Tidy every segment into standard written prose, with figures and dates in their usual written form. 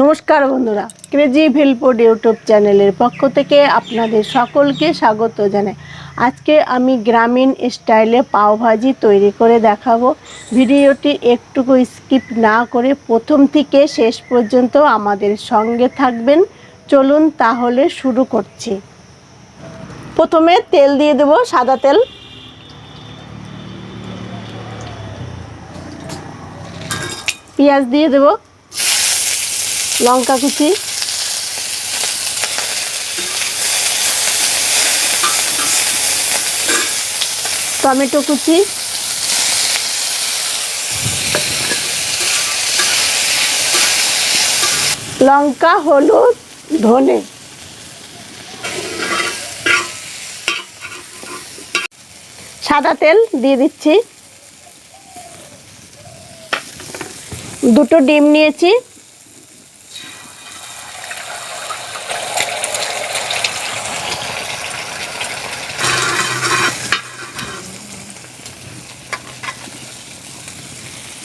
নমস্কার বন্ধুরা, crazy ভিলফুড YouTube চ্যানেলের পক্ষ থেকে আপনাদের সকলকে স্বাগত জানাই। আজকে আমি গ্রামীণ স্টাইলে পাও ভাজি তৈরি করে দেখাবো। ভিডিওটি একটুকু স্কিপ না করে প্রথম থেকে শেষ পর্যন্ত আমাদের সঙ্গে থাকবেন। চলুন তাহলে শুরু করছি। প্রথমে তেল দিয়ে দেব, সাদা তেল। পেঁয়াজ দিয়ে দেব, লঙ্কা কুচি, টমেটো কুচি, লঙ্কা, হলুদ, ধনে, সাদা তেল দিয়ে দিচ্ছি। দুটো ডিম নিয়েছি,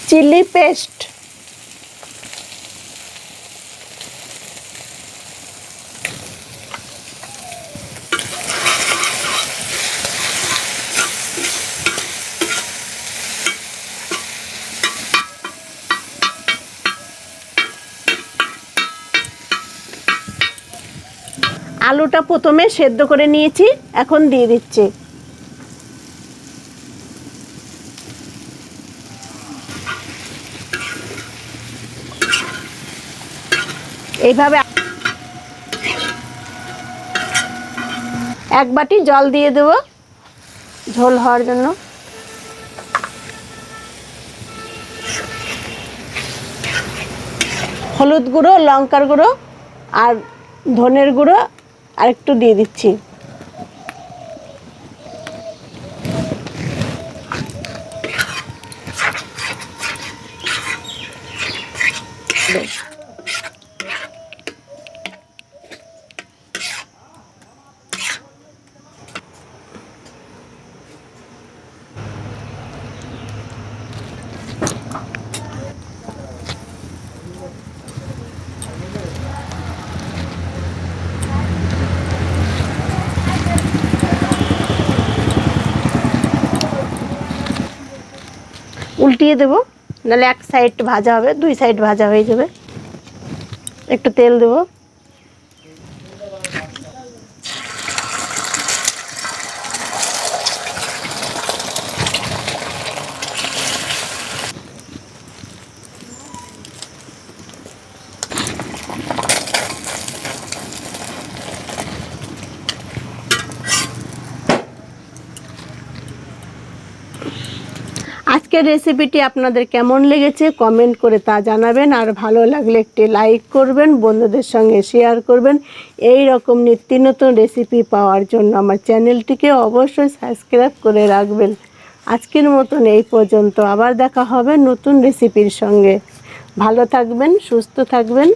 চিলি পেস্ট, আলুটা প্রথমে সেদ্ধ করে নিয়েছি, এখন দিয়ে দিচ্ছি। এইভাবে এক বাটি জল দিয়ে দেব ঝোল হওয়ার জন্য। হলুদ গুঁড়ো, লঙ্কার গুঁড়ো আর ধনের গুঁড়ো আর একটু দিয়ে দিচ্ছি। উল্টিয়ে দেব, নাহলে এক সাইড ভাজা হবে, দুই সাইড ভাজা হয়ে যাবে। একটু তেল দেব, আজকের রেসিপিটি আপনাদের কেমন লেগেছে কমেন্ট করে তা জানাবেন। আর ভালো লাগলে একটি লাইক করবেন, বন্ধুদের সঙ্গে শেয়ার করবেন। এই রকম নিত্য নতুন রেসিপি পাওয়ার জন্য আমার চ্যানেলটিকে অবশ্যই সাবস্ক্রাইব করে রাখবেন। আজকের মতন এই পর্যন্ত, আবার দেখা হবে নতুন রেসিপির সঙ্গে। ভালো থাকবেন, সুস্থ থাকবেন।